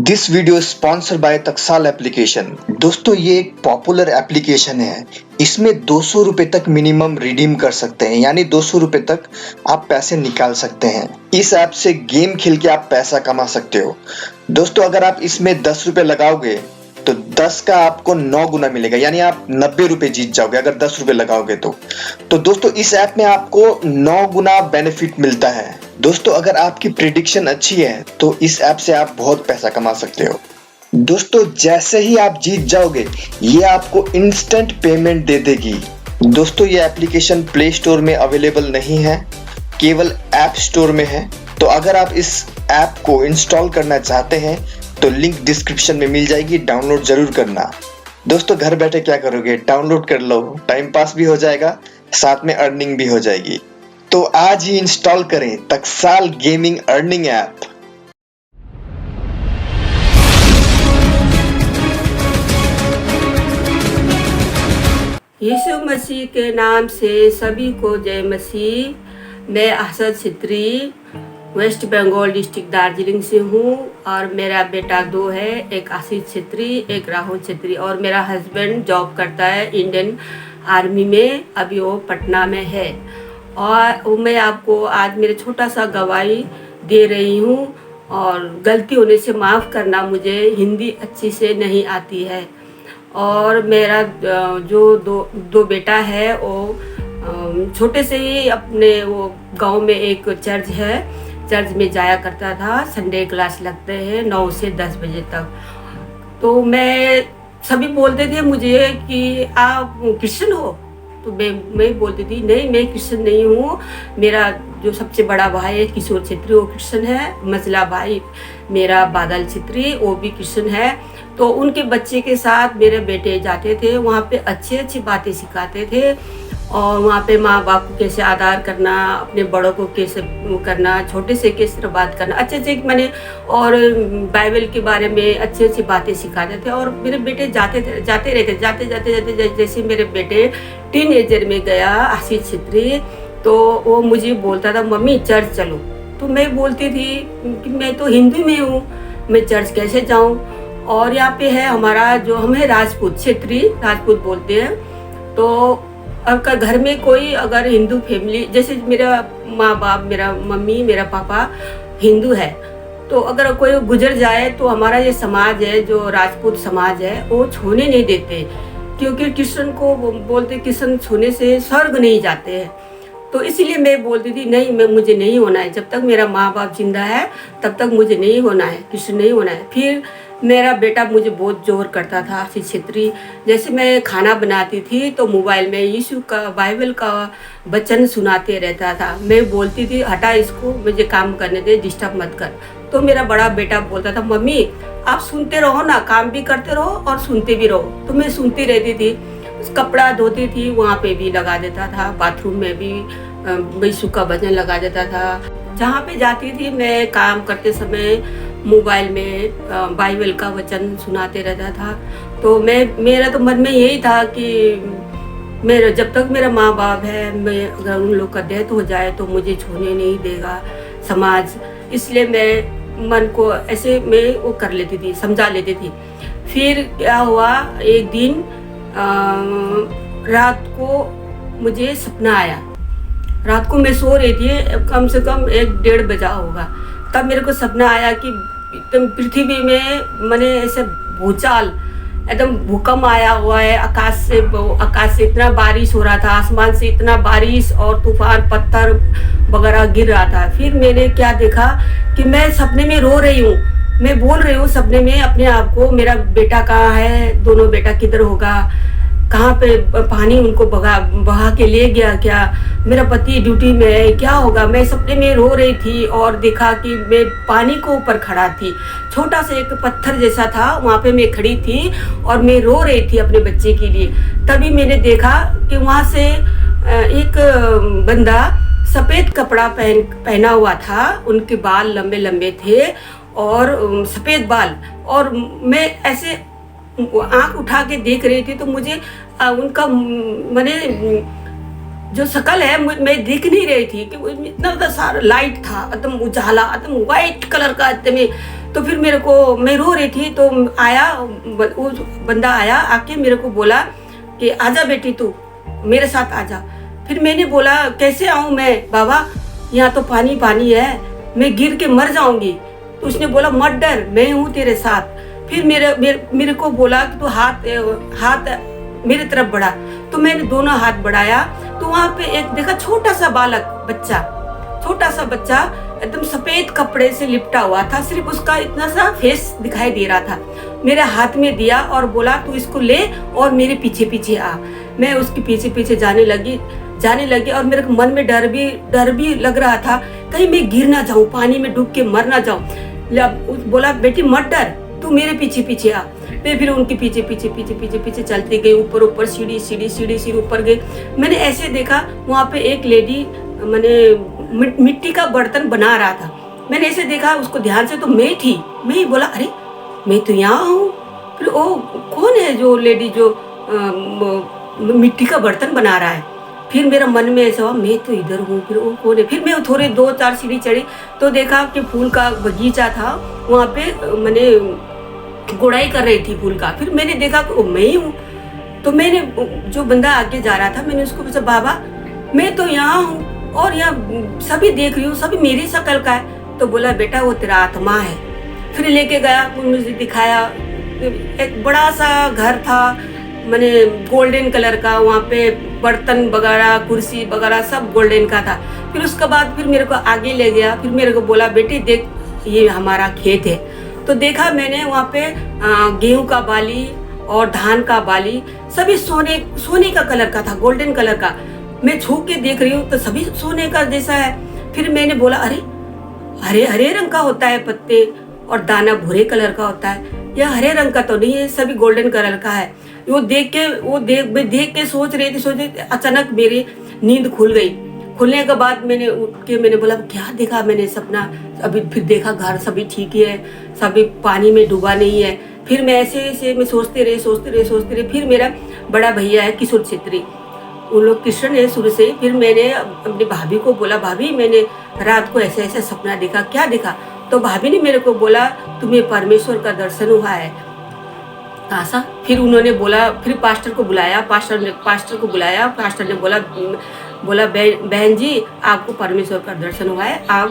This video sponsored by तत्काल application. दोस्तों ये एक पॉपुलर एप्लीकेशन है। इसमें 200 रुपए तक मिनिमम रिडीम कर सकते हैं, यानी 200 रुपए तक आप पैसे निकाल सकते हैं। इस ऐप से गेम खेल के आप पैसा कमा सकते हो। दोस्तों अगर आप इसमें 10 रुपए लगाओगे तो 10 का आपको 9 गुना मिलेगा, यानी आप 90 रुपए जीत जाओगे अगर 10 रुपए लगाओगे तो दोस्तों इस ऐप में आपको 9 गुना बेनिफिट मिलता है। दोस्तों अगर आपकी प्रिडिक्शन अच्छी है तो इस ऐप से आप बहुत पैसा कमा सकते हो। दोस्तों जैसे ही आप जीत जाओगे ये आपको इंस्टेंट पेमेंट दे देगी। दोस्तों ये एप्लीकेशन प्ले स्टोर में अवेलेबल नहीं है, केवल ऐप स्टोर में है। तो अगर आप इस ऐप को इंस्टॉल करना चाहते हैं तो लिंक डिस्क्रिप्शन में मिल जाएगी, डाउनलोड जरूर करना। दोस्तों घर बैठे क्या करोगे, डाउनलोड कर लो, टाइम पास भी हो जाएगा, साथ में अर्निंग भी हो जाएगी। तो आज ही इंस्टॉल करें तत्काल गेमिंग अर्निंग ऐप। यीशु मसीह के नाम से सभी को जय मसीह। मैं असद छित्री वेस्ट बंगाल डिस्ट्रिक्ट दार्जिलिंग से हूँ और मेरा बेटा 2 है, एक आशीष छित्री, एक राहुल छित्री, और मेरा हस्बैंड जॉब करता है इंडियन आर्मी में, अभी वो पटना में है। और मैं आपको आज मेरे छोटा सा गवाही दे रही हूँ और गलती होने से माफ़ करना, मुझे हिंदी अच्छी से नहीं आती है। और मेरा जो दो बेटा है वो छोटे से ही अपने वो गांव में एक चर्च है, चर्च में जाया करता था। संडे क्लास लगते हैं 9 से 10 बजे तक। तो मैं सभी बोलते थे मुझे कि आप क्रिश्चियन हो, तो मैं बोलती थी नहीं मैं क्रिश्चियन नहीं हूँ। मेरा जो सबसे बड़ा भाई है किशोर छित्री वो क्रिश्चियन है, मझला भाई मेरा बादल छित्री वो भी क्रिश्चियन है। तो उनके बच्चे के साथ मेरे बेटे जाते थे, वहाँ पे अच्छी अच्छी बातें सिखाते थे और वहाँ पे माँ बाप को कैसे आदर करना, अपने बड़ों को कैसे करना, छोटे से किस तरह बात करना, अच्छे अच्छे मैंने और बाइबल के बारे में अच्छी अच्छी बातें सिखाते थे। और मेरे बेटे जाते रहते, जाते जैसे मेरे बेटे टीनेजर में गया आशीष छित्री, तो वो मुझे बोलता था मम्मी चर्च चलो। तो मैं बोलती थी कि मैं तो हिंदू में हूँ, मैं चर्च कैसे जाऊँ। और यहाँ पे है हमारा जो हमें राजपूत क्षेत्रीय राजपूत बोलते हैं। तो अगर घर में कोई अगर हिंदू फैमिली, जैसे मेरा माँ बाप, मेरा मम्मी, मेरा पापा हिंदू है, तो अगर कोई गुजर जाए तो हमारा ये समाज है जो राजपूत समाज है वो छूने नहीं देते, क्योंकि क्रिश्चियन को बोलते क्रिश्चियन छूने से स्वर्ग नहीं जाते हैं। तो इसीलिए मैं बोलती थी नहीं मुझे नहीं होना है, जब तक मेरा माँ बाप जिंदा है तब तक मुझे नहीं होना है, क्रिश्चियन नहीं होना है। फिर मेरा बेटा मुझे बहुत जोर करता था आशीष छित्री। जैसे मैं खाना बनाती थी तो मोबाइल में यीशु का बाइबल का वचन सुनाते रहता था। मैं बोलती थी हटा इसको, मुझे काम करने दे, डिस्टर्ब मत कर। तो मेरा बड़ा बेटा बोलता था मम्मी आप सुनते रहो ना, काम भी करते रहो और सुनते भी रहो। तो मैं सुनती रहती थी, कपड़ा धोती थी वहाँ पे भी लगा देता था, बाथरूम में भी यीशु का भजन लगा देता था। जहाँ पे जाती थी मैं काम करते समय मोबाइल में बाइबल का वचन सुनाते रहता था। तो मेरा तो मन में यही था कि मेरा जब तक मेरा माँ बाप है, मैं अगर उन लोग का डेथ हो जाए तो मुझे छूने नहीं देगा समाज। इसलिए मैं मन को ऐसे मैं वो कर लेती थी, समझा लेती थी। फिर क्या हुआ, एक दिन रात को मुझे सपना आया। रात को मैं सो रही थी, कम से कम 1-1:30 बजा होगा, तब मेरे को सपना आया कि एकदम पृथ्वी में मैंने ऐसे भूचाल, एकदम भूकंप आया हुआ है। आकाश से इतना बारिश हो रहा था, आसमान से इतना बारिश और तूफान, पत्थर वगैरह गिर रहा था। फिर मैंने क्या देखा कि मैं सपने में रो रही हूँ, मैं बोल रही हूँ सपने में अपने आप को, मेरा बेटा कहाँ है, दोनों बेटा किधर होगा, कहाँ पे पानी उनको बहा के ले गया क्या, मेरा पति ड्यूटी में है, क्या होगा। मैं सपने में रो रही थी और देखा कि मैं पानी को ऊपर खड़ा थी, छोटा सा एक पत्थर जैसा था, वहाँ पे मैं खड़ी थी और मैं रो रही थी अपने बच्चे के लिए। तभी मैंने देखा कि वहाँ से एक बंदा सफ़ेद कपड़ा पहना हुआ था, उनके बाल लंबे लंबे थे और सफ़ेद बाल, और मैं ऐसे आँख उठा के देख रही थी तो मुझे उनका मैंने जो शकल है मैं दिख नहीं रही थी कि वो इतना ज़्यादा सारा लाइट था, एकदम उजाला, एकदम वाइट कलर का एकदम। तो फिर मेरे को, मैं रो रही थी तो आया वो बंदा आया, आके मेरे को बोला कि आजा बेटी तू मेरे साथ आजा। फिर मैंने बोला कैसे आऊँ मैं बाबा, यहाँ तो पानी पानी है, मैं गिर के मर जाऊंगी। तो उसने बोला मत डर, मैं हूँ तेरे साथ। फिर मेरे को बोला कि तू हाथ मेरे तरफ बढ़ा। तो मैंने दोनों हाथ बढ़ाया तो वहाँ पे एक देखा छोटा सा बालक बच्चा, छोटा सा बच्चा एकदम सफेद कपड़े से लिपटा हुआ था, सिर्फ उसका इतना सा फेस दिखाई दे रहा था। मेरे हाथ में दिया और बोला तू इसको ले और मेरे पीछे पीछे आ। मैं उसके पीछे पीछे जाने लगी और मेरे मन में डर भी लग रहा था, कहीं मैं गिर ना जाऊं, पानी में डूब के मर ना जाऊं। बोला बेटी मत डर, तू मेरे पीछे पीछे आ। मैं फिर उनके पीछे चलती गई, ऊपर सीढ़ी ऊपर गई। मैंने ऐसे देखा वहाँ पे एक लेडी मैंने मिट्टी का बर्तन बना रहा था। मैंने ऐसे देखा उसको ध्यान से, तो मैं ही बोला अरे मैं तो यहाँ हूँ। फिर वो कौन है जो लेडी जो मिट्टी का बर्तन बना रहा है। फिर मेरा मन में ऐसा हुआ मैं तो इधर हूँ, फिर वो कौन है। फिर मैं थोड़े 2-4 सीढ़ी चढ़ी तो देखा कि फूल का बगीचा था, वहाँ पे मैंने गुड़ाई कर रही थी फूल का। फिर मैंने देखा कि मैं ही हूँ। तो मैंने, जो बंदा आगे जा रहा था, मैंने उसको पूछा बाबा मैं तो यहाँ हूँ और यहाँ सभी देख रही हूँ, सभी मेरी शक्ल का है। तो बोला बेटा वो तेरा आत्मा है। फिर लेके गया, मुझे दिखाया, एक बड़ा सा घर था मैंने गोल्डन कलर का, वहाँ पे बर्तन वगैरह कुर्सी वगैरह सब गोल्डन का था। फिर उसके बाद फिर मेरे को आगे ले गया, फिर मेरे को बोला बेटी देख ये हमारा खेत है। तो देखा मैंने वहाँ पे गेहूं का बाली और धान का बाली सभी सोने का कलर का था, गोल्डन कलर का। मैं छू के देख रही हूँ तो सभी सोने का जैसा है। फिर मैंने बोला अरे हरे रंग का होता है पत्ते और दाना भूरे कलर का होता है, यह हरे रंग का तो नहीं है, सभी गोल्डन कलर का है। मैं देख के सोच रही थी, अचानक मेरी नींद खुल गई। खुलने के बाद मैंने उठ के मैंने बोला क्या देखा मैंने सपना। अभी फिर देखा घर सभी ठीक है, सभी पानी में डूबा नहीं है। फिर मैं ऐसे मैं सोचते रहे। फिर मेरा बड़ा भैया है किशोर छेत्री, उन लोग क्रिश्चियन है शुरू से। फिर मैंने अपनी भाभी को बोला भाभी मैंने रात को ऐसा सपना देखा, क्या देखा। तो भाभी ने मेरे को बोला तुम्हें परमेश्वर का दर्शन हुआ है ऐसा। फिर उन्होंने बोला, फिर पास्टर को बुलाया, पास्टर ने बोला बहन जी आपको परमेश्वर का दर्शन हुआ है, आप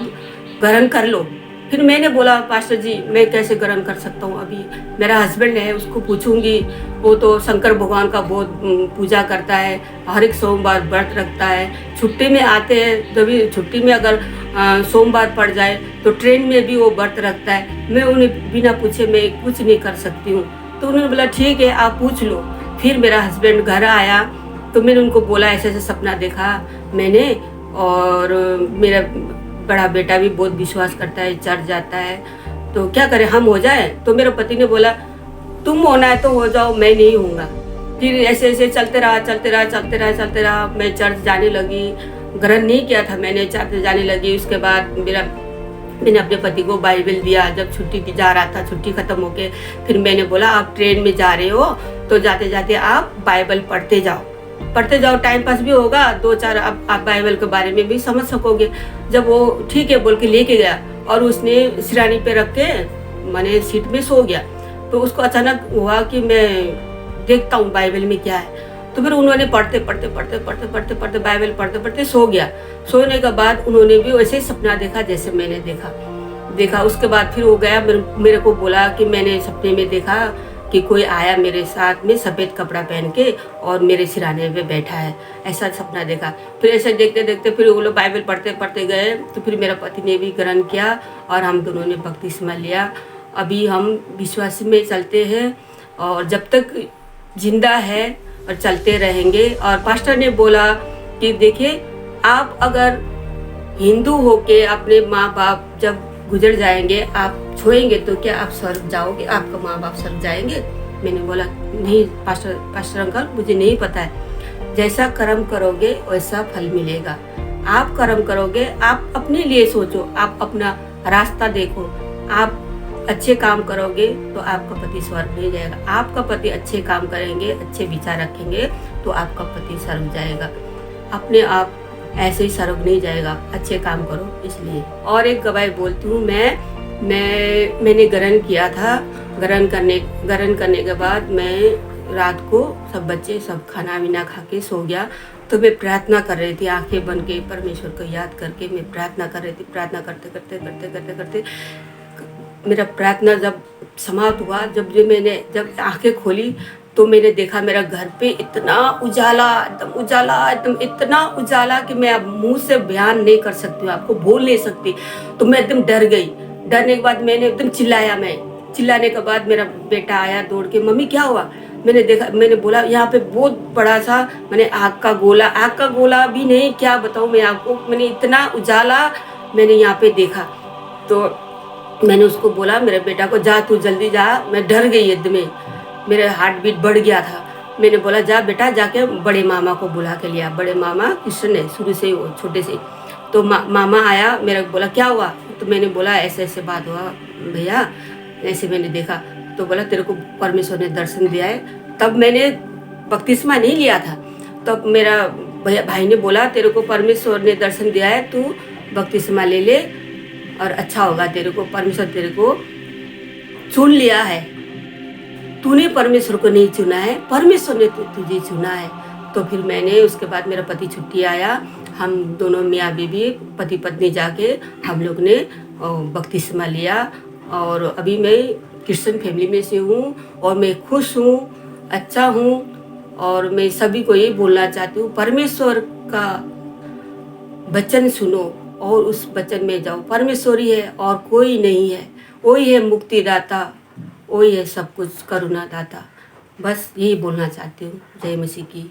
ग्रहण कर लो। फिर मैंने बोला पास्टर जी मैं कैसे ग्रहण कर सकता हूँ, अभी मेरा हस्बैंड है उसको पूछूंगी, वो तो शंकर भगवान का बहुत पूजा करता है, हर एक सोमवार व्रत रखता है, छुट्टी में आते हैं तभी छुट्टी में अगर सोमवार पड़ जाए तो ट्रेन में भी वो व्रत रखता है। मैं उन्हें बिना पूछे मैं कुछ नहीं कर सकती हूँ। तो उन्होंने बोला ठीक है आप पूछ लो। फिर मेरा हस्बैंड घर आया तो मैंने उनको बोला ऐसे सपना देखा मैंने, और मेरा बड़ा बेटा भी बहुत विश्वास करता है, चर्च जाता है, तो क्या करें हम हो जाए। तो मेरे पति ने बोला तुम होना है तो हो जाओ, मैं नहीं होऊंगा। फिर ऐसे चलते रहा। मैं चर्च जाने लगी, ग्रहण नहीं किया था मैंने, चर्च जाने लगी। उसके बाद मैंने अपने पति को बाइबल दिया जब छुट्टी की जा रहा था, छुट्टी खत्म होके। फिर मैंने बोला आप ट्रेन में जा रहे हो तो जाते जाते आप बाइबल पढ़ते जाओ, टाइम पास भी होगा, 2-4 आप बाइबल के बारे में भी समझ सकोगे। जब वो ठीक है बोल के लेके गया और उसने सिरानी पे रख के मैंने सीट में सो गया। तो उसको अचानक हुआ कि मैं देखता हूँ बाइबल में क्या है। तो फिर उन्होंने पढ़ते बाइबल पढ़ते सो गया। सोने के बाद उन्होंने भी वैसे ही सपना देखा जैसे मैंने देखा। उसके बाद फिर वो गया, मेरे को बोला कि मैंने सपने में देखा कि कोई आया मेरे साथ में सफ़ेद कपड़ा पहन के और मेरे सिराने पे बैठा है, ऐसा सपना देखा। फिर ऐसे देखते फिर वो लोग बाइबल पढ़ते गए। तो फिर मेरा पति ने भी ग्रहण किया और हम दोनों ने बपतिस्मा लिया। अभी हम विश्वास में चलते हैं और जब तक जिंदा है और चलते रहेंगे। और पास्टर ने बोला कि देखिए आप अगर हिंदू होके अपने माँ बाप जब गुजर जाएंगे, आप छोएंगे तो क्या आप स्वर्ग जाओगे, आपका माँ बाप स्वर्ग जाएंगे। मैंने बोला नहीं पास्टर अंकल मुझे नहीं पता है, जैसा कर्म करोगे वैसा फल मिलेगा। आप कर्म करोगे, आप अपने लिए सोचो, आप अपना रास्ता देखो, आप अच्छे काम करोगे तो आपका पति स्वर्ग नहीं जाएगा। आपका पति अच्छे काम करेंगे, अच्छे विचार रखेंगे तो आपका पति स्वर्ग जाएगा। अपने आप ऐसे ही सर्व नहीं जाएगा, अच्छे काम करो इसलिए। और एक गवाही बोलती हूँ, मैंने ग्रहण किया था। ग्रहण करने के बाद मैं रात को सब बच्चे सब खाना वीना खा के सो गया, तो मैं प्रार्थना कर रही थी आंखें बंद के, परमेश्वर को याद करके मैं प्रार्थना कर रही थी। प्रार्थना करते मेरा प्रार्थना जब समाप्त हुआ, जब आंखें खोली तो मैंने देखा मेरा घर पे इतना उजाला, एकदम इतना उजाला कि मैं अब मुंह से बयान नहीं कर सकती हूँ, आपको बोल नहीं सकती। तो मैं एकदम डर गई। डरने के बाद मैंने एकदम चिल्लाने के बाद मेरा बेटा आया दौड़ के, मम्मी क्या हुआ? मैंने बोला यहाँ पे बहुत बड़ा सा आग का गोला भी नहीं, क्या बताऊँ मैं आपको, मैंने इतना उजाला मैंने यहाँ पे देखा। तो मैंने उसको बोला मेरे बेटा को, जा तू जल्दी जा। मैं डर गई एकदम, मेरे हार्ट बीट बढ़ गया था। मैंने बोला जा बेटा, जाके बड़े मामा को बुला के लिया। बड़े मामा कृष्ण है शुरू से वो छोटे से। तो मामा आया, मेरे को बोला क्या हुआ? तो मैंने बोला ऐसे ऐसे बात हुआ भैया, ऐसे मैंने देखा। तो बोला तेरे को परमेश्वर ने दर्शन दिया है। तब मैंने बपतिस्मा नहीं लिया था। तब मेरा भाई ने बोला तेरे को परमेश्वर ने दर्शन दिया है, तू बपतिस्मा ले ले और अच्छा होगा तेरे को, परमेश्वर तेरे को चुन लिया है। तूने परमेश्वर को नहीं चुना है, परमेश्वर ने तुझे चुना है। तो फिर मैंने उसके बाद मेरा पति छुट्टी आया, हम दोनों मियाँ बीवी पति पत्नी जाके हम लोग ने बपतिस्मा लिया। और अभी मैं क्रिश्चियन फैमिली में से हूँ और मैं खुश हूँ, अच्छा हूँ। और मैं सभी को ये बोलना चाहती हूँ, परमेश्वर का वचन सुनो और उस वचन में जाओ। परमेश्वर ही है और कोई नहीं है, वही है मुक्तिदाता, वही है सब कुछ करुणादाता। बस यही बोलना चाहती हूँ। जय मसीह की।